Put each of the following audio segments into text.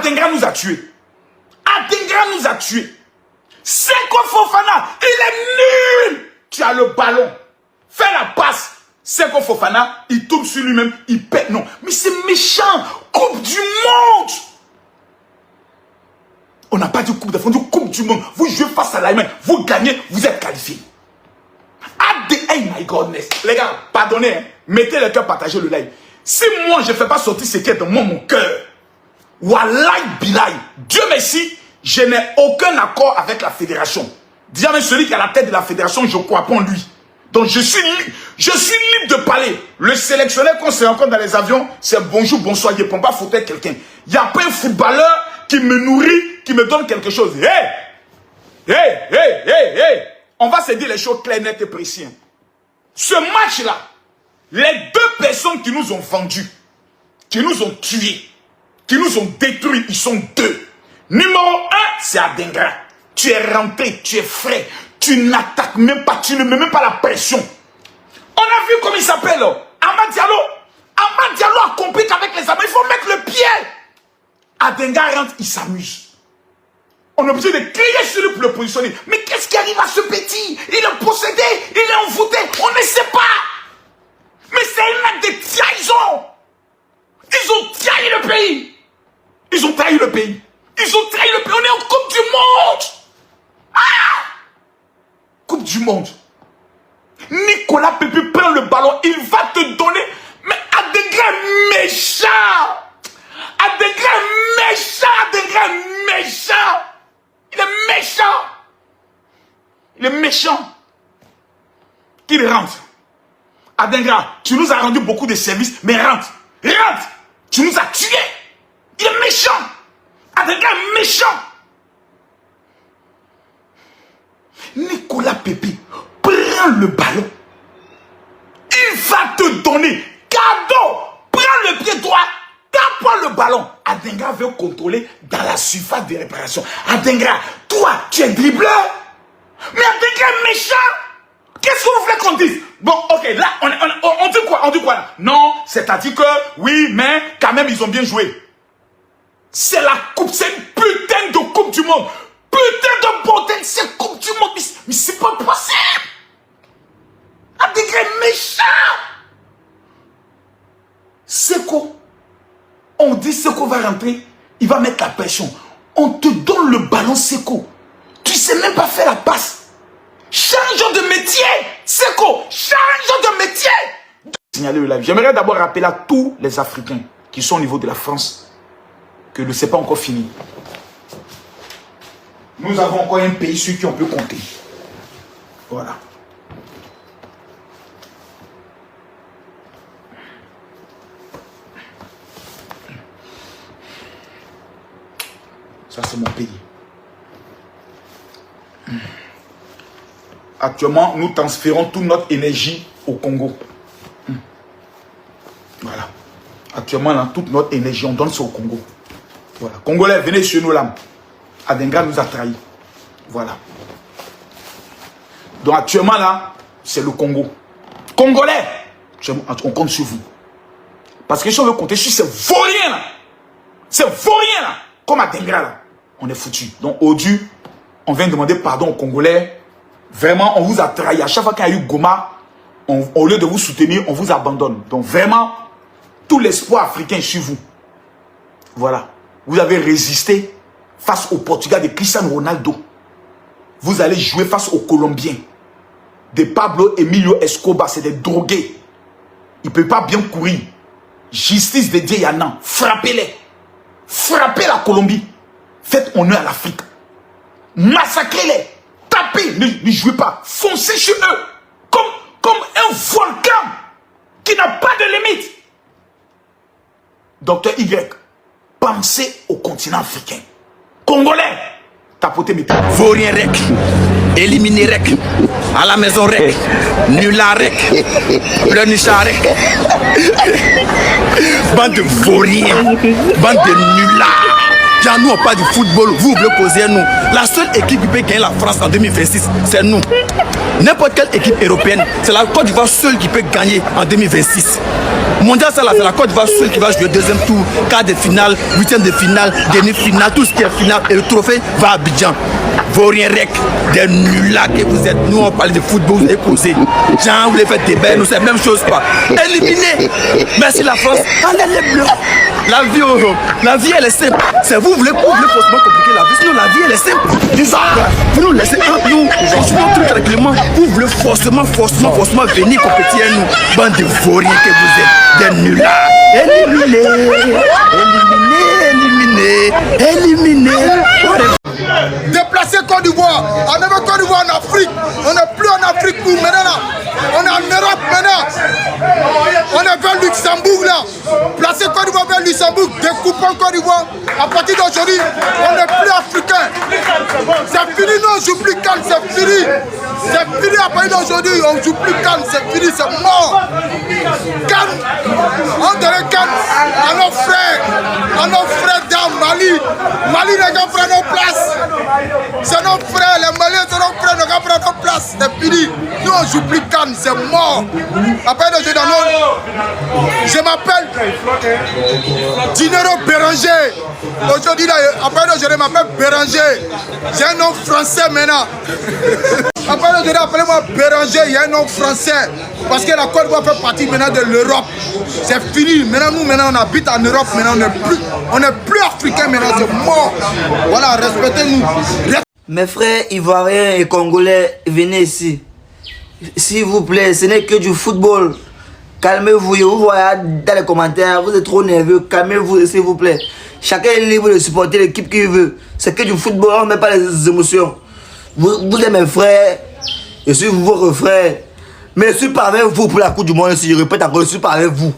Adengra nous a tués. Adengra nous a tués. Seko Fofana, il est nul. Tu as le ballon. Fais la passe. Seko Fofana, il tombe sur lui-même, il pète. Non, mais c'est méchant. Coupe du monde. On n'a pas dit coupe d'Afrique, on dit coupe du monde. Vous jouez face à l'Allemagne, vous gagnez, vous êtes qualifiés. Hey my godness. Les gars, pardonnez, hein. Mettez le cœur, partagez le live. Si moi, je ne fais pas sortir ce qui est dans mon cœur, Wallahi Bilay, Dieu merci, je n'ai aucun accord avec la fédération. Dis-moi, même celui qui est à la tête de la fédération, je ne crois pas en lui. Donc je suis libre de parler. Le sélectionneur qu'on se rencontre dans les avions, c'est bonjour, bonsoir, il ne prend pas fauteuil quelqu'un. Il n'y a pas un footballeur qui me nourrit, qui me donne quelque chose. Hey! On va se dire les choses claires, nettes et précises. Ce match-là, les deux personnes qui nous ont vendus, qui nous ont tués, qui nous ont détruits, ils sont deux. Numéro 1, c'est Adengra. Tu es rentré, tu es frais, tu n'attaques même pas, tu ne mets même pas la pression. On a vu comment il s'appelle, Amad Diallo. Amad Diallo a compris qu'avec les amants, il faut mettre le pied. Adenga rentre, il s'amuse. On est obligé de crier sur lui pour le positionner. Mais qu'est-ce qui arrive à ce petit? Il est possédé, il est envoûté, on ne sait pas. Mais c'est un acte de trahison. Ils ont trahi le pays. Ils ont trahi le pays. Ils ont trahi le pays. On est en Coupe du Monde. Ah! Coupe du Monde. Nicolas Pepe prend le ballon. Il va te donner. Mais Adengra méchant. Adengra méchant. Adengra méchant. Il est méchant. Il est méchant. Qu'il rentre. Adengra, tu nous as rendu beaucoup de services, mais rentre. Rentre. Tu nous as tués. Il est méchant. Adengra est méchant. Nicolas Pepe, prends le ballon. Il va te donner cadeau. Prends le pied droit. Tape le ballon. Adengra veut contrôler dans la surface de réparation. Adengra, toi, tu es dribbleur. Mais Adengra est méchant. Qu'est-ce que vous voulez qu'on dise? Bon, ok, là, on dit quoi? On dit quoi là? Non, c'est-à-dire que, oui, mais quand même, ils ont bien joué. C'est la coupe, c'est une putain de coupe du monde. Putain de bordel, c'est coupe du monde. Mais c'est pas possible. Adengra est méchant. Seko. On dit Seko va rentrer, il va mettre la pression. On te donne le ballon Seko. Tu sais même pas faire la passe. Change de métier, Seko. Change de métier. Signaler le live. J'aimerais d'abord rappeler à tous les Africains qui sont au niveau de la France que ce n'est pas encore fini. Nous avons encore un pays sur qui on peut compter. Voilà. Ça, c'est mon pays. Actuellement, nous transférons toute notre énergie au Congo. Voilà. Actuellement, là, toute notre énergie, on donne ça au Congo. Voilà. Congolais, venez chez nous là. Adengra nous a trahis. Voilà. Donc actuellement là, c'est le Congo. Congolais, on compte sur vous. Parce que si on veut compter sur ces vauriens là, ces vauriens là, comme Adengra là, on est foutu. Donc aujourd'hui, on vient demander pardon aux Congolais. Vraiment, on vous a trahi. À chaque fois qu'il y a eu Goma, au lieu de vous soutenir, on vous abandonne. Donc vraiment, tout l'espoir africain est sur vous. Voilà. Vous avez résisté face au Portugal de Cristiano Ronaldo. Vous allez jouer face aux Colombiens. De Pablo Emilio Escobar, c'est des drogués. Ils ne peuvent pas bien courir. Justice de Dieu Yana. Frappez-les. Frappez la Colombie. Faites honneur à l'Afrique. Massacrez-les. Tapez. Ne jouez pas. Foncez sur eux. Comme un volcan qui n'a pas de limite. Docteur Y, pensez au continent africain. Congolais, tapotez mes pieds. Vaurien rec, éliminé rec, à la maison rec, nulard rec, pleurnichard rec. Bande de vauriens, bande de nullards. Quand nous on parle du football, vous voulez poser nous. La seule équipe qui peut gagner la France en 2026, c'est nous. N'importe quelle équipe européenne, c'est la Côte d'Ivoire seule qui peut gagner en 2026. Mondial, c'est la Côte d'Ivoire seule qui va jouer deuxième tour, quart de finale, huitième de finale, demi-finale, tout ce qui est finale. Et le trophée va à Abidjan. Vaurien Rec, des nuls là que vous êtes. Nous, on parle de football, vous avez causé. Jean, vous voulez faire des bains, nous, c'est la même chose, quoi. Éliminé. Merci la France. Allez, les bleus. La vie, elle est simple. C'est vous voulez forcément compliquer la vie. Sinon, la vie, elle est simple. Vous nous laissez un nous. On se montre tranquillement. Vous voulez forcément venir compétir à nous. Bande de vauriens que vous êtes. Des nuls là. Éliminés. Déplacer Côte d'Ivoire. On est Côte d'Ivoire en Afrique. On n'est plus en Afrique pour maintenant. On est en Europe maintenant. On est vers Luxembourg là. Placer Côte d'Ivoire vers Luxembourg. Découpons Côte d'Ivoire. À partir d'aujourd'hui, on n'est plus africain. C'est fini, non, on joue plus calme, c'est fini. C'est fini à partir d'aujourd'hui, on joue plus calme, c'est fini, c'est mort. Calme. On donne calme à nos frères dans Mali. Mali n'a qu'à prendre nos places. C'est nos frères, les Maliens sont nos frères, n'a qu'à prendre nos places. C'est fini. Nous on joue plus calme, c'est mort. Après je m'appelle Dinero Béranger. Aujourd'hui, après je m'appelle Béranger. J'ai un nom français maintenant. Après aujourd'hui, appelez-moi Béranger, il y a un nom français. Parce que la Côte d'Ivoire fait partie maintenant de l'Europe. C'est fini. Maintenant, on habite en Europe. Maintenant, on n'est plus africain. Maintenant, c'est mort. Voilà, respectez-nous. Mes frères ivoiriens et congolais, venez ici. S'il vous plaît, ce n'est que du football. Calmez-vous. Vous voyez dans les commentaires, vous êtes trop nerveux. Calmez-vous, s'il vous plaît. Chacun est libre de supporter l'équipe qu'il veut. C'est que du football, on ne met pas les émotions. Vous êtes mes frères, je suis votre frère. Mais je ne suis pas avec vous pour la Coupe du Monde. Si je répète encore, je ne suis pas avec vous.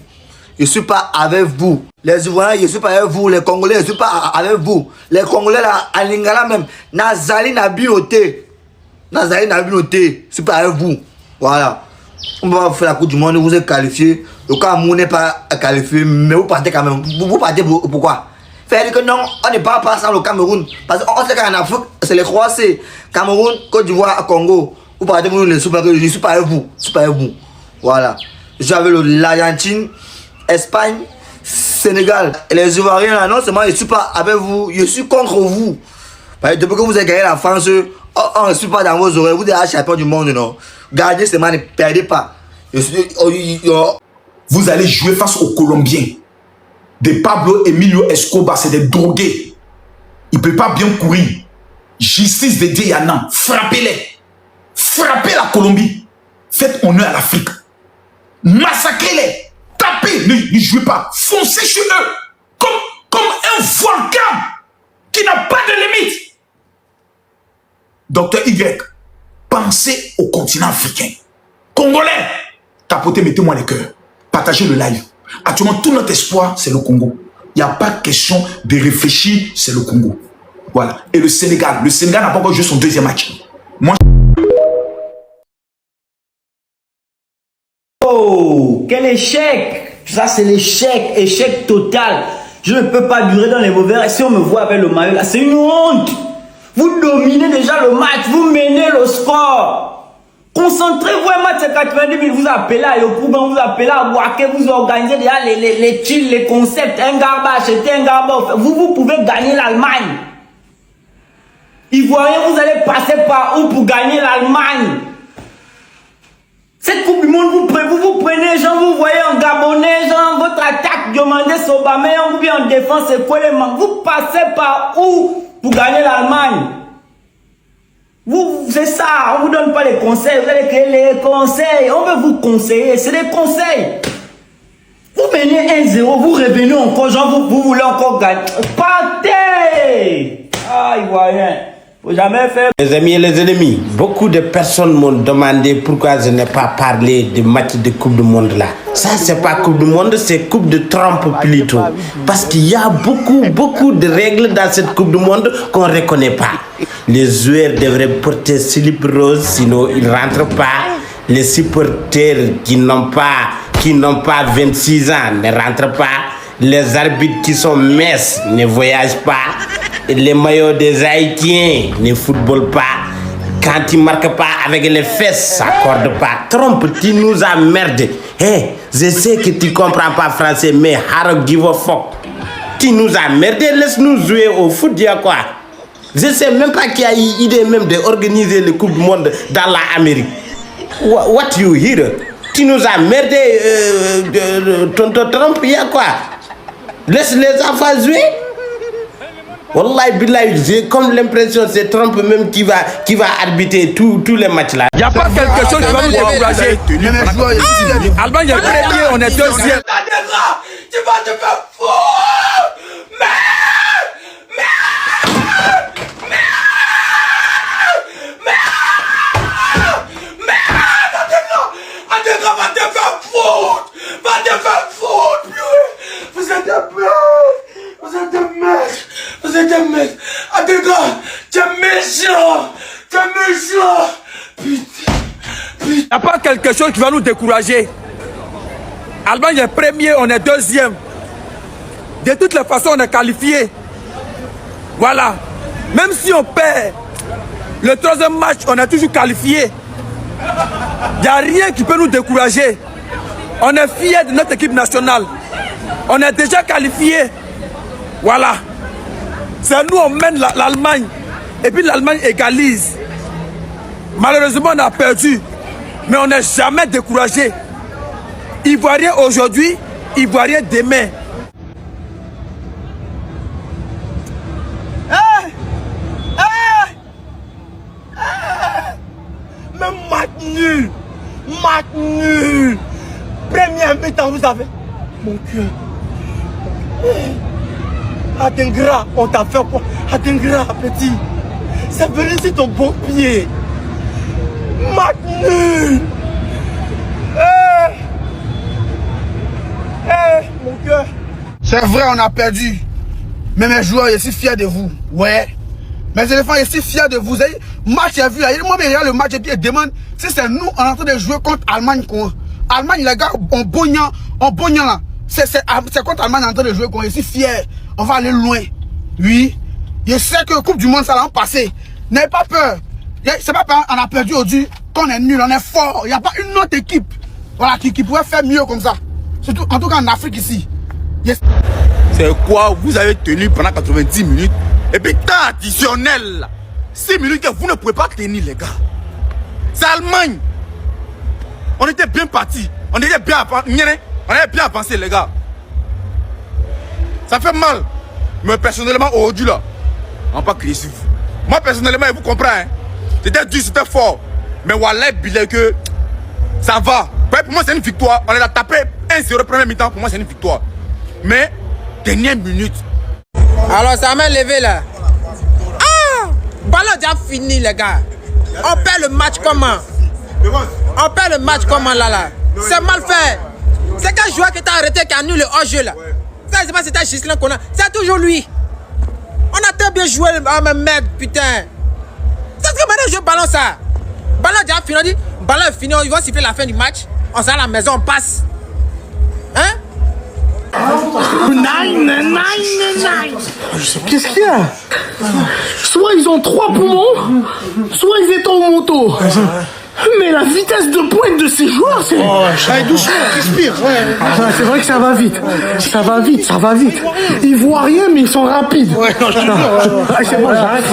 Je ne suis pas avec vous. Les Ivoiriens, je ne suis pas avec vous. Les Congolais, je ne suis pas avec vous. Les Congolais, là, à Lingala même, Nazali n'a binoté. Je ne suis pas avec vous. Voilà. On va faire la Coupe du Monde, vous êtes qualifiés. Le Cameroun n'est pas qualifié, mais vous partez quand même. Vous partez pourquoi? Faire que non, on n'est pas sans le Cameroun. Parce qu'on sait qu'en Afrique, c'est les Croaties. Cameroun, Côte d'Ivoire, Congo. Vous partez pour les super, je ne suis pas avec vous. Je suis pas avec vous. Voilà. J'avais l'Argentine, Espagne, Sénégal. Et les Ivoiriens, là, non seulement je ne suis pas avec vous, je suis contre vous. Parce que depuis que vous avez gagné la France, on ne suit pas dans vos oreilles. Vous êtes champion du monde, non. Gardez seulement, ne perdez pas. Vous allez jouer face aux Colombiens. Des Pablo Emilio Escobar, c'est des drogués. Il ne peut pas bien courir. Justice de Diana, frappez-les. Frappez la Colombie. Faites honneur à l'Afrique. Massacrez-les. Tapez. Ne jouez pas. Foncez sur eux. Comme un volcan qui n'a pas de limite. Docteur Y, pensez au continent africain. Congolais, tapotez, mettez-moi les cœurs. Partagez le live. Actuellement, tout notre espoir, c'est le Congo. Il n'y a pas question de réfléchir, c'est le Congo. Voilà. Et le Sénégal n'a pas encore joué son deuxième match. Moi, oh, quel échec! Ça, c'est l'échec, échec total. Je ne peux pas durer dans les mauvais. Si on me voit avec le maillot là, c'est une honte. Vous dominez déjà le match, vous menez le score. Concentrez-vous, un match c'est 90 000, vous appelez à Yopouban, vous appelez à Boaké, vous organisez déjà les chill, les concepts, un garba, acheter un garba. Vous pouvez gagner l'Allemagne. Ivoiriens, vous allez passer par où pour gagner l'Allemagne? Cette Coupe du Monde, vous prenez, genre, vous voyez en Gabonais, genre, votre attaque, demandez Sobameyang, ou bien en défense, c'est quoi les manques? Vous passez par où pour gagner l'Allemagne? C'est ça, on vous donne pas les conseils, vous allez créer les conseils, on veut vous conseiller, c'est des conseils. Vous menez 1-0, vous revenez encore, genre, vous voulez encore gagner. Partez! Ah, Ivoirien. Faut jamais faire. Les amis et les ennemis, beaucoup de personnes m'ont demandé pourquoi je n'ai pas parlé du match de Coupe du Monde là. Ça, c'est pas Coupe du Monde, c'est Coupe de Trump plutôt. Parce qu'il y a beaucoup de règles dans cette Coupe du Monde qu'on ne reconnaît pas. Les joueurs devraient porter slip rose, sinon ils ne rentrent pas. Les supporters qui n'ont pas 26 ans ne rentrent pas. Les arbitres qui sont messes ne voyagent pas. Les maillots des Haïtiens ne footballent pas. Quand tu marques pas avec les fesses, ça accorde pas. Trump, tu nous as merdé. Hey, je sais que tu comprends pas français, mais I don't give a fuck. Tu nous as merdé, laisse-nous jouer au foot, dis quoi. Je sais même pas qui a eu l'idée même d'organiser le Coupe du Monde dans l'Amérique. What you hear? Tu nous as merdé, tonton Trump, il y a quoi? Laisse les enfants jouer. Wallahi billahi, j'ai comme l'impression que c'est Trump même qui va arbitrer tous les matchs là. Il n'y a pas quelque chose qui va nous décourager. Allemagne est premier, on est deuxième. Tu vas te faire foutre. Va te faire foutre. Va te faire foutre. Vous êtes des mecs. Vous êtes des mecs. Vous êtes des mecs. Adega, tu es méchant. Tu es méchant. Putain. Il n'y a pas quelque chose qui va nous décourager. Allemagne est premier, on est deuxième. De toutes les façons, on est qualifié. Voilà. Même si on perd le troisième match, on est toujours qualifié. Il n'y a rien qui peut nous décourager. On est fiers de notre équipe nationale. On est déjà qualifié. Voilà. C'est nous, on mène l'Allemagne. Et puis l'Allemagne égalise. Malheureusement, on a perdu. Mais on n'est jamais découragé. Ivoirien aujourd'hui, Ivoirien demain. Mais maintenu. Maintenu. Première mi-temps, vous avez. Mon cœur. Adengra, on t'a fait quoi? Adengra, petit. C'est venu sur ton bon pied. Maintenu. Mon cœur. C'est vrai, on a perdu. Mais mes joueurs, je suis fier de vous. Ouais. Mes éléphants, je suis fier de vous. Match, j'ai vu. Moi, je regarde le match et puis je demande si c'est nous, on est en train de jouer contre Allemagne. Allemagne, les gars, en bognant là. C'est contre Allemagne, on est en train de jouer. Je suis fier. On va aller loin. Oui. Je sais que la Coupe du Monde, ça va passer. N'ayez pas peur. C'est pas parce qu'on a perdu aujourd'hui qu'on est nul, on est fort. Il n'y a pas une autre équipe voilà, qui pourrait faire mieux comme ça. Surtout, en tout cas en Afrique ici. Yes. C'est quoi? Vous avez tenu pendant 90 minutes. Et puis temps additionnel. 6 minutes que vous ne pouvez pas tenir, les gars. C'est Allemagne. On était bien partis. On était bien avancé, les gars. Ça fait mal. Mais personnellement, aujourd'hui là, on va pas crier sur vous. Moi personnellement, je vous comprends. Hein? C'était dur, c'était fort. Mais voilà, il que ça va. Pour moi, c'est une victoire. On a tapé 1-0 premier mi-temps. Pour moi, c'est une victoire. Mais, dernière minute. Alors, ça m'a levé là. Ah! Ballon déjà fini, les gars. On perd le match comment? On perd le match comment là? C'est mal fait. C'est quel joueur qui t'a arrêté qui a nul le hors-jeu là? Ça, c'est pas c'était Gislain qu'on a. C'est toujours lui. On a très bien joué. Ah, mais merde, putain. C'est ce que maintenant je ballon ça. Ballon déjà fini. On dit, ballon est fini. Ils vont siffler la fin du match. On s'en va à la maison, on passe. Hein? Qu'est-ce qu'il y a? Soit ils ont 3 poumons, soit ils étaient en moto. Mais la vitesse de pointe de ces joueurs, c'est... Allez, doucement, respire. Ouais. C'est vrai que ça va vite. Ça va vite, ça va vite. Ils voient rien, mais ils sont rapides. C'est bon, j'arrête.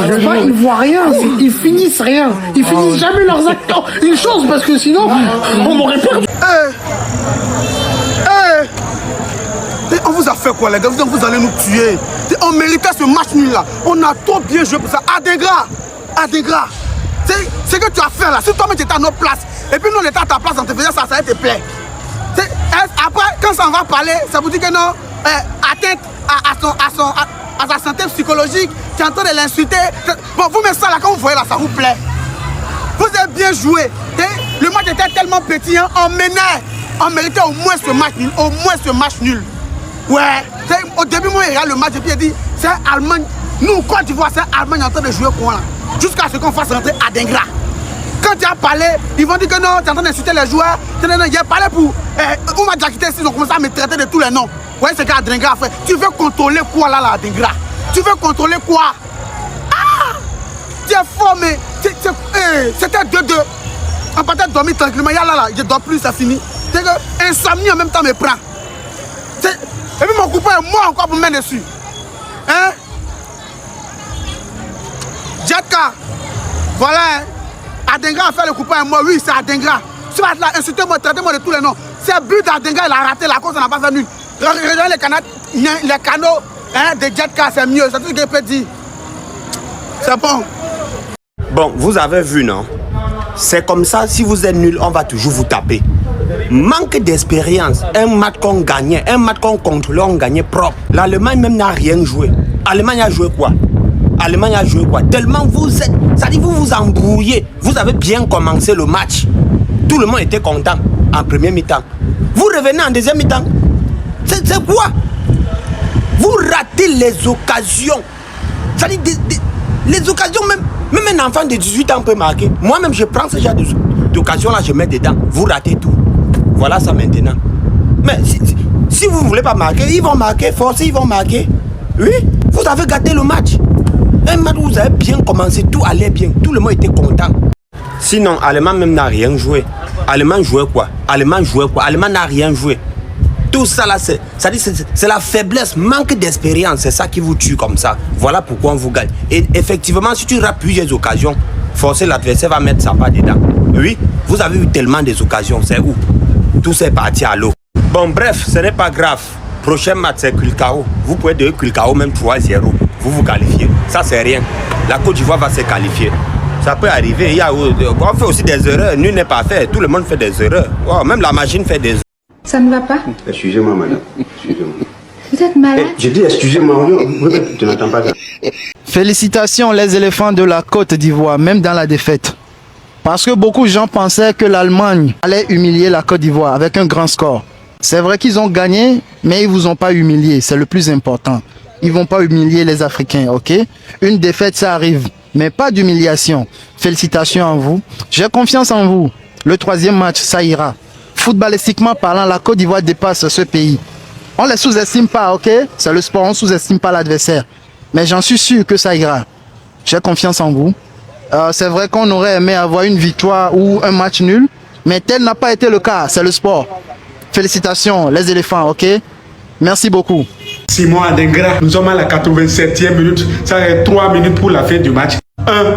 Ils voient rien, ils finissent rien. Ils finissent jamais leurs acteurs. Une chance, parce que sinon, on aurait perdu. On vous a fait quoi, les gars? Vous allez nous tuer. On méritait ce match nul là. On a trop bien joué pour ça. Adengra. C'est que tu as fait là. Si toi-même tu étais à notre place, et puis nous on était à ta place, on te faisait ça, ça allait te plaire. Après, quand ça va parler, ça vous dit que non, atteinte à sa santé psychologique, tu es en train de l'insulter. Bon, vous mettez ça là, quand vous voyez là, ça vous plaît. Vous avez bien joué. Le match était tellement petit, hein, on menait. On méritait au moins ce match nul. Au moins ce match nul. Ouais. Au début, moi, il regarde le match et puis il dit, c'est Allemagne. Nous, quand tu vois, c'est Allemagne en train de jouer quoi là. Jusqu'à ce qu'on fasse rentrer Adengra. Quand tu as parlé, ils vont dire que non, tu es en train d'insulter les joueurs. Il a parlé pour... on m'a déjà quitté ici, ils ont commencé à me traiter de tous les noms. Vous voyez ce qu'Adengra a fait. Tu veux contrôler quoi là, Adengra? Tu veux contrôler quoi? Ah! tu es fort, mais c'était 2-2. On partait dormir tranquillement. Là, je dors plus, c'est fini. C'est que insomnie en même temps me prend. Et puis mon copain est mort encore pour me mettre dessus. Hein? Jetka. Voilà. Hein? Adengra a fait le copain est mort. Oui, c'est Adengra. Tu vas là, insultez-moi, traitez-moi de tous les noms. C'est le but d'Adengra, il a raté la course, on n'a pas fait nul. Regardez les canaux hein, de Jetka, c'est mieux. C'est tout ce que je peux dire. C'est bon. Bon, vous avez vu, non? C'est comme ça, si vous êtes nul, on va toujours vous taper. Manque d'expérience. Un match qu'on gagnait, un match qu'on contrôlait, on gagnait propre. L'Allemagne même n'a rien joué. L'Allemagne a joué quoi? L'Allemagne a joué quoi? Tellement vous êtes... Ça dit vous vous embrouillez. Vous avez bien commencé le match. Tout le monde était content en première mi-temps. Vous revenez en deuxième mi-temps. C'est quoi? Vous ratez les occasions. Ça dit les occasions même un enfant de 18 ans peut marquer. Moi-même, je prends ce genre d'occasion-là, je mets dedans. Vous ratez tout. Voilà ça maintenant. Mais si vous ne voulez pas marquer, ils vont marquer. Forcez, ils vont marquer. Oui, vous avez gâté le match. Un match où vous avez bien commencé, tout allait bien. Tout le monde était content. Sinon, Allemand même n'a rien joué. Allemand jouait quoi? Allemand jouait quoi? Allemand n'a rien joué. Tout ça là, c'est la faiblesse, manque d'expérience, c'est ça qui vous tue comme ça. Voilà pourquoi on vous gagne. Et effectivement, si tu rates plusieurs occasions, forcément l'adversaire va mettre sa part dedans. Oui, vous avez eu tellement des occasions, c'est où? Tout s'est parti à l'eau. Bon, bref, ce n'est pas grave. Prochain match, c'est Kulkao. Vous pouvez devenir Kulkao même 3-0. Vous vous qualifiez. Ça, c'est rien. La Côte d'Ivoire va se qualifier. Ça peut arriver. On fait aussi des erreurs. Nul n'est pas fait. Tout le monde fait des erreurs. Wow, même la machine fait des erreurs. Ça ne va pas? Excusez-moi, madame. Excusez-moi. Vous êtes malade? Je dis excusez-moi, tu n'entends pas ça. Félicitations les éléphants de la Côte d'Ivoire, même dans la défaite. Parce que beaucoup de gens pensaient que l'Allemagne allait humilier la Côte d'Ivoire avec un grand score. C'est vrai qu'ils ont gagné, mais ils ne vous ont pas humilié, c'est le plus important. Ils ne vont pas humilier les Africains, ok? Une défaite, ça arrive, mais pas d'humiliation. Félicitations à vous. J'ai confiance en vous. Le troisième match, ça ira. Footballistiquement parlant, la Côte d'Ivoire dépasse ce pays. On ne les sous-estime pas, ok? C'est le sport, on ne sous-estime pas l'adversaire. Mais j'en suis sûr que ça ira. J'ai confiance en vous. C'est vrai qu'on aurait aimé avoir une victoire ou un match nul, mais tel n'a pas été le cas, c'est le sport. Félicitations les éléphants, ok? Merci beaucoup. Simon Adengra, nous sommes à la 87e minute, ça reste 3 minutes pour la fin du match.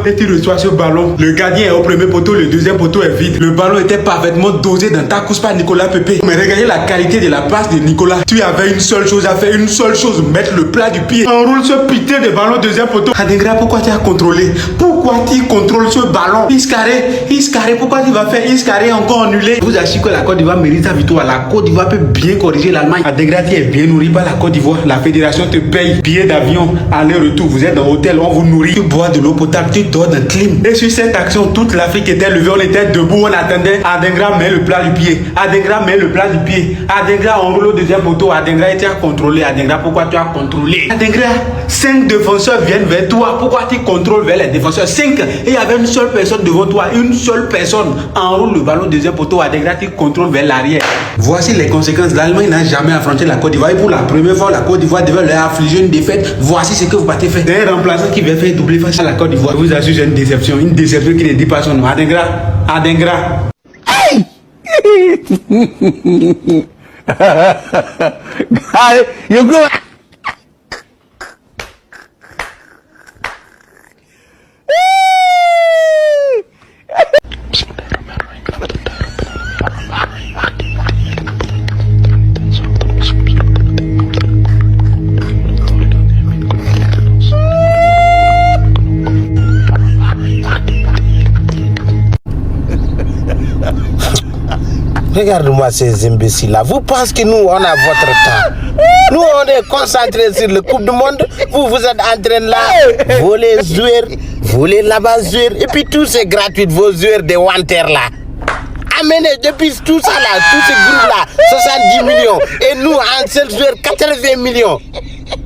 Et tu reçois ce ballon. Le gardien est au premier poteau, le deuxième poteau est vide. Le ballon était parfaitement dosé dans ta course par Nicolas Pepe. Mais regardez la qualité de la passe de Nicolas. Tu avais une seule chose à faire, une seule chose, mettre le plat du pied. Enroule ce putain de ballon deuxième poteau. Adengra, pourquoi tu as contrôlé? Pourquoi tu contrôles ce ballon? Iscaré, pourquoi tu vas faire Iscaré encore annulé? Je vous assure que la Côte d'Ivoire mérite sa victoire. La Côte d'Ivoire peut bien corriger l'Allemagne. Adengra, tu es bien nourri par la Côte d'Ivoire. La fédération te paye billet d'avion, aller-retour. Vous êtes dans l'hôtel, on vous nourrit. Tu bois de l'eau potable, tu dors dans le clim. Et sur cette action, toute l'Afrique était levée, on était debout, on attendait. Adengra met le plat du pied. Adengra met le plat du pied. Adengra enroule au deuxième poteau. Adengra était à contrôler. Adengra, pourquoi tu as contrôlé? Adengra, 5 défenseurs viennent vers toi. Pourquoi tu contrôles vers les défenseurs? 5. Et il y avait une seule personne devant toi. Une seule personne enroule le ballon au deuxième poteau. Adengra, tu contrôles vers l'arrière. Voici les conséquences. L'Allemagne n'a jamais affronté la Côte d'Ivoire. Et pour la première fois, la Côte d'Ivoire devait leur affliger une défaite. Voici ce que vous partez faire. C'est un remplaçant qui va faire doubler face à la Côte d'Ivoire. Je vous assure, c'est une déception qui ne dit pas son nom. Adengra. Hey! You go. Regarde-moi ces imbéciles-là. Vous pensez que nous, on a votre temps? Nous, on est concentrés sur le Coupe du Monde. Vous, vous êtes en train là, voler joueurs, voler là-bas joueurs. Et puis tout c'est gratuit, vos joueurs de Wanter là. Amenez depuis tout ça là, tous ces groupes-là, 70 millions. Et nous, en seul joueur, 80 millions.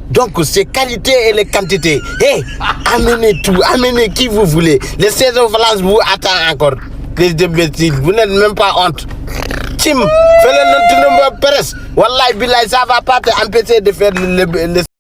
Donc, c'est qualité et les quantités. Hey, amenez tout, amenez qui vous voulez. Les saisons France vous attend encore. Les imbéciles, vous n'êtes même pas honte. Tim, fais-le non, tu ne me presses. Wallahi, Bilay, ça va pas t'empêcher de faire le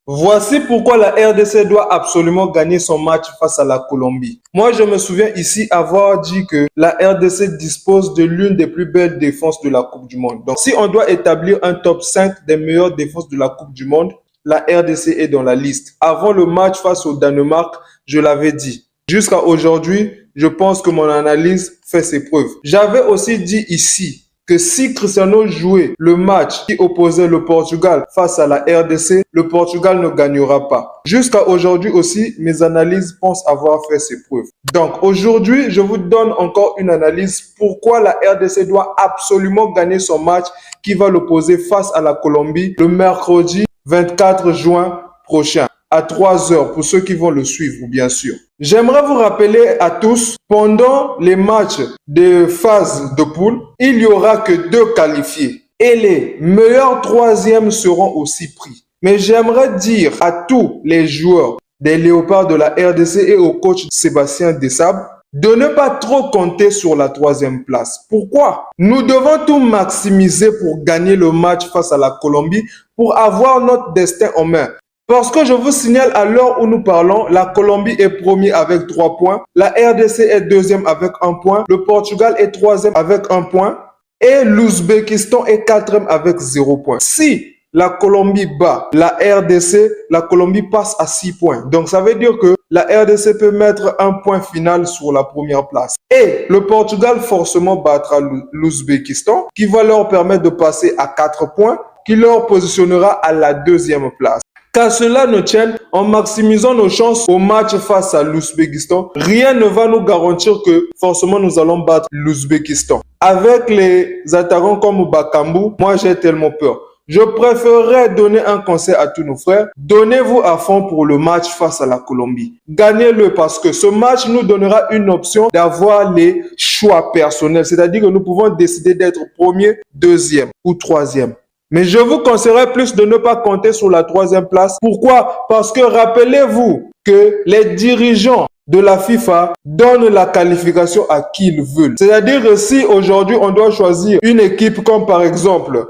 Voici pourquoi la RDC doit absolument gagner son match face à la Colombie. Moi, je me souviens ici avoir dit que la RDC dispose de l'une des plus belles défenses de la Coupe du Monde. Donc, si on doit établir un top 5 des meilleures défenses de la Coupe du Monde, la RDC est dans la liste. Avant le match face au Danemark, je l'avais dit. Jusqu'à aujourd'hui, je pense que mon analyse fait ses preuves. J'avais aussi dit ici que si Cristiano jouait le match qui opposait le Portugal face à la RDC, le Portugal ne gagnera pas. Jusqu'à aujourd'hui aussi, mes analyses pensent avoir fait ses preuves. Donc aujourd'hui, je vous donne encore une analyse pourquoi la RDC doit absolument gagner son match qui va l'opposer face à la Colombie le mercredi 24 juin prochain à 3 heures pour ceux qui vont le suivre, bien sûr. J'aimerais vous rappeler à tous, pendant les matchs de phase de poule, il n'y aura que 2 qualifiés et les meilleurs 3e seront aussi pris. Mais j'aimerais dire à tous les joueurs des Léopards de la RDC et au coach Sébastien Desabre de ne pas trop compter sur la 3e place. Pourquoi? Nous devons tout maximiser pour gagner le match face à la Colombie pour avoir notre destin en main. Parce que je vous signale à l'heure où nous parlons, la Colombie est premier avec 3 points, la RDC est 2e avec 1 point, le Portugal est 3e avec 1 point et l'Ouzbékistan est 4e avec 0 point. Si la Colombie bat la RDC, la Colombie passe à 6 points. Donc ça veut dire que la RDC peut mettre un point final sur la première place. Et le Portugal forcément battra l'Ouzbékistan qui va leur permettre de passer à 4 points, qui leur positionnera à la 2e place. Qu'à cela ne tienne, en maximisant nos chances au match face à l'Ouzbékistan, rien ne va nous garantir que forcément nous allons battre l'Ouzbékistan. Avec les attaquants comme Bakambu, moi j'ai tellement peur. Je préférerais donner un conseil à tous nos frères. Donnez-vous à fond pour le match face à la Colombie. Gagnez-le parce que ce match nous donnera une option d'avoir les choix personnels. C'est-à-dire que nous pouvons décider d'être premier, 2e ou 3e. Mais je vous conseillerais plus de ne pas compter sur la 3e place. Pourquoi? Parce que rappelez-vous que les dirigeants de la FIFA donnent la qualification à qui ils veulent. C'est-à-dire que si aujourd'hui on doit choisir une équipe comme par exemple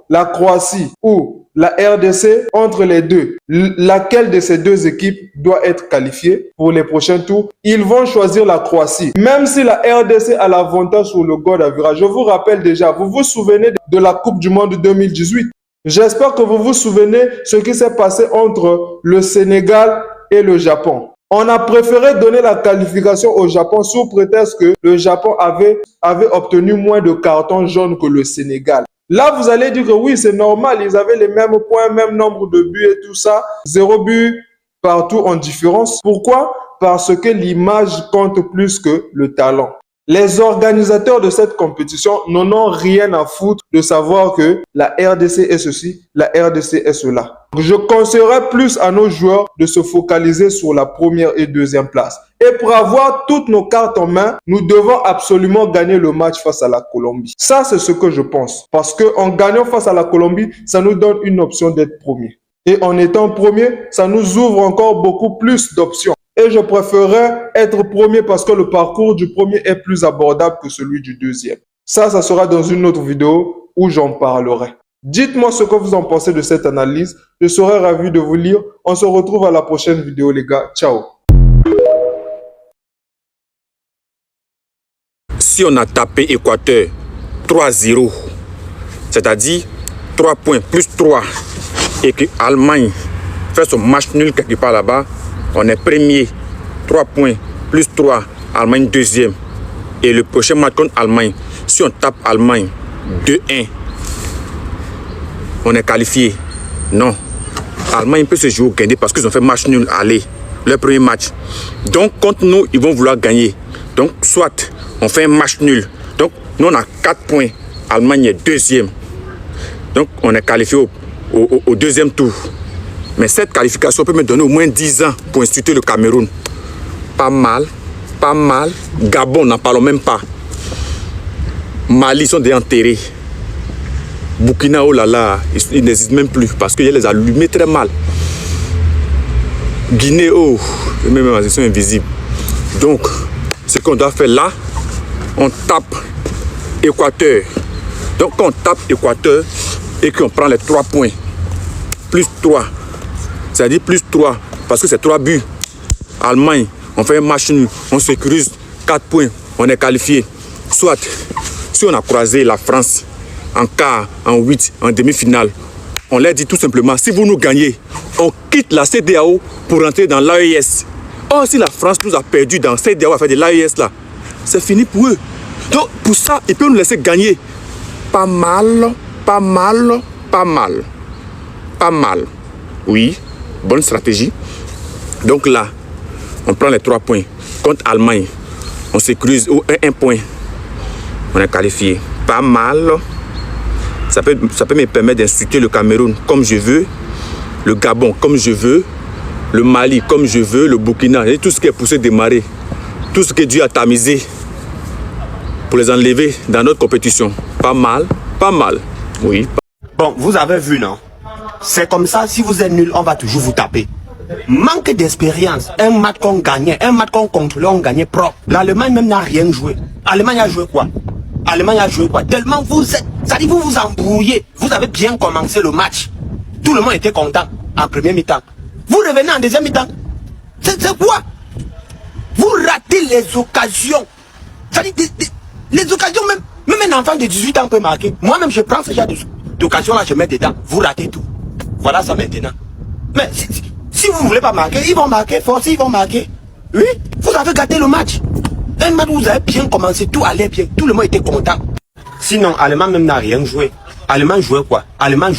la Croatie ou la RDC, entre les deux, laquelle de ces 2 équipes doit être qualifiée pour les prochains tours? Ils vont choisir la Croatie. Même si la RDC a l'avantage sur le goal average. Je vous rappelle déjà, vous vous souvenez de la Coupe du Monde 2018? J'espère que vous vous souvenez ce qui s'est passé entre le Sénégal et le Japon. On a préféré donner la qualification au Japon sous prétexte que le Japon avait obtenu moins de cartons jaunes que le Sénégal. Là, vous allez dire que oui, c'est normal, ils avaient les mêmes points, même nombre de buts et tout ça. 0 but partout en différence. Pourquoi? Parce que l'image compte plus que le talent. Les organisateurs de cette compétition n'en ont rien à foutre de savoir que la RDC est ceci, la RDC est cela. Je conseillerais plus à nos joueurs de se focaliser sur la 1re et 2e place. Et pour avoir toutes nos cartes en main, nous devons absolument gagner le match face à la Colombie. Ça, c'est ce que je pense. Parce qu'en gagnant face à la Colombie, ça nous donne une option d'être premier. Et en étant premier, ça nous ouvre encore beaucoup plus d'options. Et je préférerais être premier parce que le parcours du premier est plus abordable que celui du 2e. Ça sera dans une autre vidéo où j'en parlerai. Dites-moi ce que vous en pensez de cette analyse. Je serai ravi de vous lire. On se retrouve à la prochaine vidéo, les gars. Ciao. Si on a tapé Équateur 3-0, c'est-à-dire 3 points plus 3, et que l'Allemagne fait son match nul quelque part là-bas, on est premier, 3 points, plus 3, Allemagne 2e. Et le prochain match contre Allemagne, si on tape Allemagne 2-1, on est qualifié. Non. Allemagne peut se jouer au gagner parce qu'ils ont fait match nul aller, leur premier match. Donc contre nous, ils vont vouloir gagner. Donc soit on fait un match nul. Donc nous on a 4 points, Allemagne est 2e. Donc on est qualifié au 2e tour. Mais cette qualification peut me donner au moins 10 ans pour instituer le Cameroun. Pas mal, pas mal. Gabon, n'en parlons même pas. Mali, ils sont déjà enterrés. Burkina, oh là là, ils n'existent même plus parce qu'ils les allumés très mal. Guinée, oh, même ils sont invisibles. Donc, ce qu'on doit faire là, on tape Équateur. Donc, quand on tape Équateur et qu'on prend les 3 points, plus 3, C'est-à-dire plus 3, parce que c'est 3 buts. Allemagne, on fait un match nul, on sécurise 4 points, on est qualifié. Soit, si on a croisé la France en quart, en 8, en demi-finale, on leur dit tout simplement, si vous nous gagnez, on quitte la CEDEAO pour rentrer dans l'AES. Or, si la France nous a perdu dans CEDEAO à faire de l'AES là, c'est fini pour eux. Donc, pour ça, ils peuvent nous laisser gagner. Pas mal, pas mal, pas mal. Pas mal. Oui, bonne stratégie. Donc là, on prend les 3 points. Contre Allemagne, on sécurise un point. On est qualifié. Pas mal. Ça peut me permettre d'insulter le Cameroun comme je veux, le Gabon comme je veux, le Mali comme je veux, le Burkina, et tout ce qui est poussé démarrer, tout ce qui est dû à tamiser pour les enlever dans notre compétition. Pas mal, oui. Bon, vous avez vu, non? C'est comme ça, si vous êtes nul, on va toujours vous taper. Manque d'expérience, un match qu'on gagnait, un match qu'on contrôlait, on gagnait propre. L'Allemagne même n'a rien joué. L'Allemagne a joué quoi? L'Allemagne a joué quoi? Tellement vous êtes, ça dit vous vous embrouillez. Vous avez bien commencé le match. Tout le monde était content en premier mi-temps. Vous revenez en deuxième mi-temps. C'est quoi? Vous ratez les occasions. Ça dit les occasions, même un enfant de 18 ans peut marquer. Moi-même, je prends ce genre d'occasion-là, je mets dedans. Vous ratez tout. Voilà ça maintenant. Mais si vous ne voulez pas marquer, ils vont marquer. Forcément, ils vont marquer. Oui, vous avez gâté le match. Un match où vous avez bien commencé, tout allait bien. Tout le monde était content. Sinon, Allemagne même n'a rien joué. Allemagne jouait quoi? Allemagne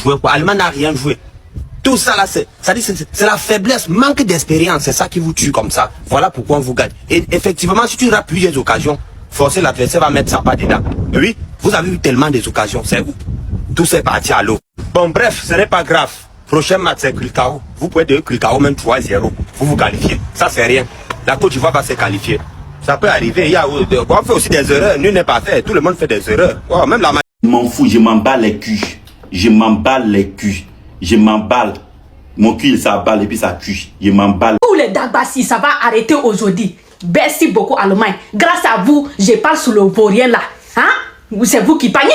n'a rien joué. Tout ça là, c'est la faiblesse, manque d'expérience. C'est ça qui vous tue comme ça. Voilà pourquoi on vous gagne. Et effectivement, si tu rates plusieurs occasions, forcément l'adversaire va mettre sa patte dedans. Oui, vous avez eu tellement des occasions, c'est vous. Tout s'est parti à l'eau. Bon, bref, ce n'est pas grave. Prochain match, c'est Krikao. Vous pouvez de Krikao même 3-0. Vous vous qualifiez. Ça, c'est rien. La Côte d'Ivoire va se qualifier. Ça peut arriver. On fait aussi des erreurs. Nul n'est pas fait. Tout le monde fait des erreurs. Oh, même la... Je m'en fous, je m'emballe les culs. Je m'emballe les culs. Je m'emballe. Mon cul, il s'emballe et puis ça cuit. Je m'emballe. Tous les Dagbassi, ça va arrêter aujourd'hui. Merci beaucoup, Allemagne. Grâce à vous, je parle sur le vaurien là. Hein? C'est vous qui parlez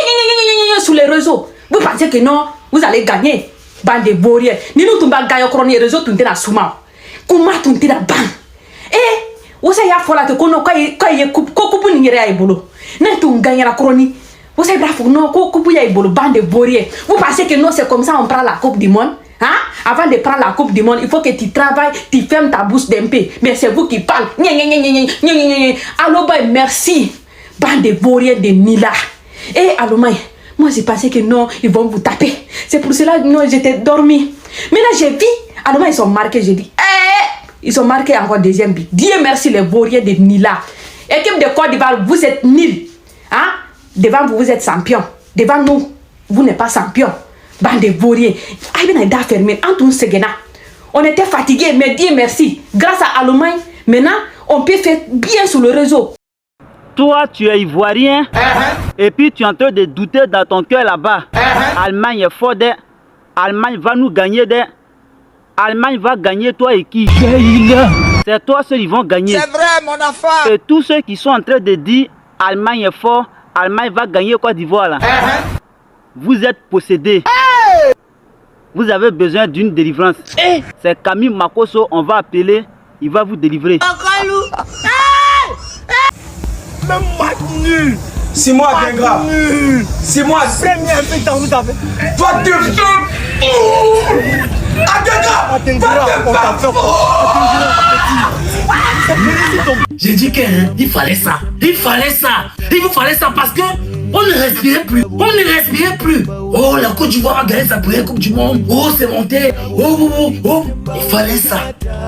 sur les réseaux. Vous pensez que non, vous allez gagner. Bande de vauriens. Ni nous tomba gagnons sur les réseaux, tout est dans souma. Comment tout est dans ban? Vous savez, il y a fola te kono quand il coupe ni yere bolo. N'a tout gagné la chronique. Vous savez, bravo, non, coupe ya bolo, bande de vauriens. Vous pensez que non, c'est comme ça on prend la Coupe du Monde? Hein? Avant de prendre la Coupe du Monde, il faut que tu travailles, tu fermes ta bouche d'un peu. Mais c'est vous qui parlez. Allô, boy, merci. Bande de vauriens de Nila. Allemagne, moi j'ai pensé que non, ils vont vous taper. C'est pour cela que non, j'étais dormi. Maintenant, j'ai vu, Allemagne, ils sont marqués, j'ai dit. Ils sont marqués encore deuxième but. Dieu merci, les vauriens de Nila. Équipe de Côte d'Ivoire, vous êtes nuls. Hein? Devant vous, vous êtes champion. Devant nous, vous n'êtes pas champion. Bande de vauriens. On était fatigués, mais Dieu merci. Grâce à Allemagne, maintenant, on peut faire bien sur le réseau. Toi, tu es ivoirien, et puis tu es en train de douter dans ton cœur là-bas. Allemagne est fort, Allemagne va nous gagner, Allemagne va gagner, toi et qui? C'est toi ceux qui vont gagner. C'est vrai, mon enfant. Et tous ceux qui sont en train de dire Allemagne est fort, Allemagne va gagner Côte d'Ivoire là. Vous êtes possédés. Vous avez besoin d'une délivrance. C'est Camille Makosso, on va appeler, il va vous délivrer. Même match nul. 6 mois Gengra. 6 mois. Premier but dans vous avez. Toi tu J'ai dit qu'il fallait ça. Il vous fallait ça parce que on ne respirait plus. Oh, la Côte d'Ivoire va gagner sa première Coupe du Monde. Oh, c'est monté. Oh. Il fallait ça.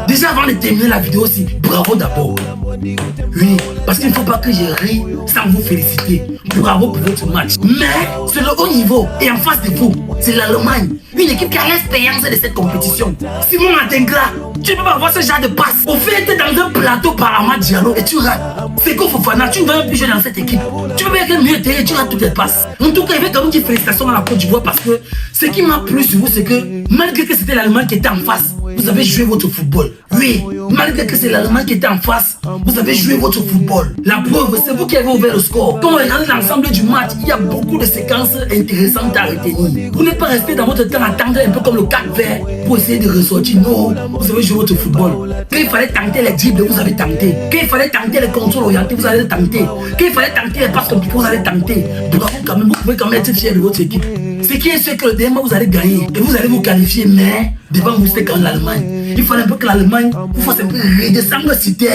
Déjà avant de terminer la vidéo aussi, bravo d'abord. Oui, parce qu'il ne faut pas que je rie sans vous féliciter. Bravo pour votre match. Mais c'est le haut niveau. Et en face de vous, c'est l'Allemagne. Une équipe qui a l'expérience de cette compétition. Simon Matengra, tu ne peux pas avoir ce genre de passe. Au fait, tu es dans un plateau par Amad Diallo et tu rates. C'est quoi Fofana, tu ne vas plus jouer dans cette équipe. Tu peux bien être mieux et tu rates toutes les passes. En tout cas, il y avait quand même des félicitations à la Côte d'Ivoire parce que ce qui m'a plu sur vous, c'est que malgré que c'était l'Allemagne qui était en face, vous vous avez joué votre football. Oui, malgré que c'est l'Allemagne qui était en face, vous avez joué votre football. La preuve, c'est vous qui avez ouvert le score. Quand on regarde l'ensemble du match, il y a beaucoup de séquences intéressantes à retenir. Vous n'êtes pas resté dans votre temps à attendre un peu comme le Cap Vert pour essayer de ressortir. Non, vous avez joué votre football. Quand il fallait tenter les dribbles, vous avez tenté. Quand il fallait tenter les contrôles orientés, vous allez tenter. Quand il fallait tenter les passes compliquées, vous allez tenter. Bravo quand même, vous pouvez quand même être fier de votre équipe. Ce qui est sûr que le dernier vous allez gagner et vous allez vous qualifier, mais devant vous c'était quand l'Allemagne. Il fallait un peu que l'Allemagne vous fasse un peu redescendre le cité.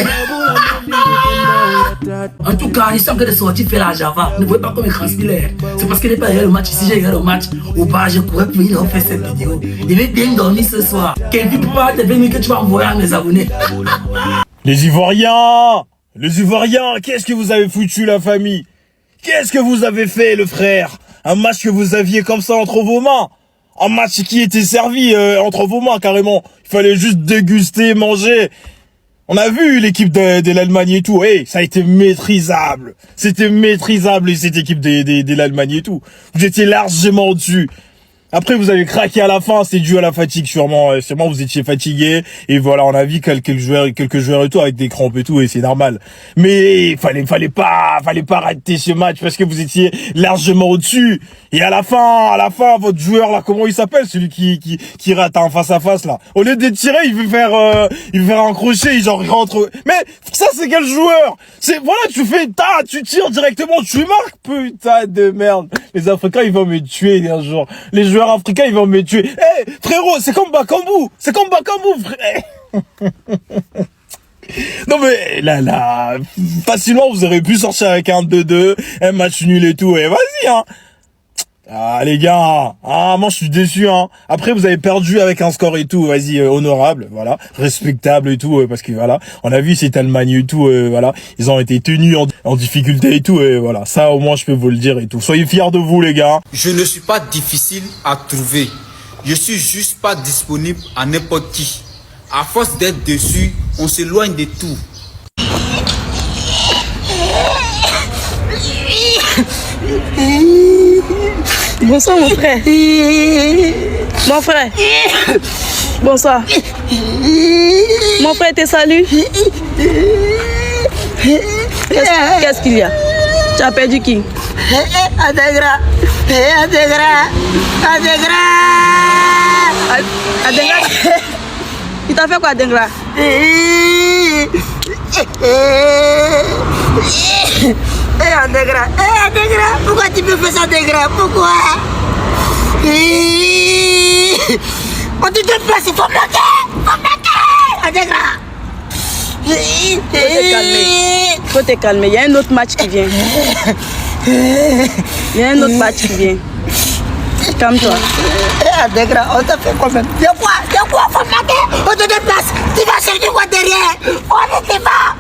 En tout cas, il semble que de sortir faire la Java. Ne voyez pas comme il transpire. C'est parce qu'il n'est pas regardé le match. Si j'ai regardé le match, au bas, je pourrais venir leur faire cette vidéo. Il va bien dormir ce soir. Kevin, pour te venir que tu vas envoyer à mes abonnés. Les Ivoiriens, qu'est-ce que vous avez foutu la famille? Qu'est-ce que vous avez fait le frère? Un match que vous aviez comme ça entre vos mains. Un match qui était servi entre vos mains carrément. Il fallait juste déguster, manger. On a vu l'équipe de l'Allemagne et tout. Hey, ça a été maîtrisable. C'était maîtrisable cette équipe de l'Allemagne et tout. Vous étiez largement au-dessus. Après, vous avez craqué à la fin, c'est dû à la fatigue sûrement. Sûrement, vous étiez fatigué. Et voilà, on a vu quelques joueurs et tout avec des crampes et tout, et c'est normal. Mais fallait pas rater ce match parce que vous étiez largement au-dessus. Et à la fin, votre joueur là, comment il s'appelle, celui qui rate en face à face là. Au lieu de tirer, il veut faire un crochet, genre il rentre. Mais ça, c'est quel joueur? Tu tires directement, tu marques, putain de merde. Les Africains, ils vont me tuer un jour. Les joueurs africains, ils vont me tuer. Eh, frérot, c'est comme Bakambu, frère. Non mais là, facilement vous aurez pu sortir avec un 2-2, un match nul et tout. Et vas-y, hein. Ah les gars, moi je suis déçu, hein. Après vous avez perdu avec un score et tout, vas-y, honorable, voilà, respectable et tout, parce que voilà, on a vu cette Allemagne et tout, voilà, ils ont été tenus en difficulté et tout, et voilà, ça au moins je peux vous le dire et tout. Soyez fiers de vous les gars. Je ne suis pas difficile à trouver, je suis juste pas disponible à n'importe qui. À force d'être dessus, on s'éloigne de tout. Bonsoir mon frère. Mon frère. Bonsoir. Mon frère te salue. Qu'est-ce qu'il y a? Tu as perdu qui? Adegra. Il t'a fait quoi Adegra? Adegra, pourquoi tu me fais ça, Adegra? Pourquoi? On te déplace, il faut bloquer, Adegra. Faut te calmer, il y a un autre match qui vient. Calme-toi. Adegra, on t'a fait combien? De quoi, faut bloquer, on te déplace, tu vas chercher quoi derrière? On est devant.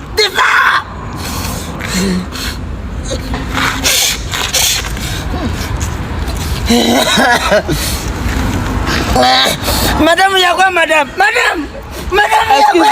Madame, il y a quoi, madame? Madame, il y a quoi?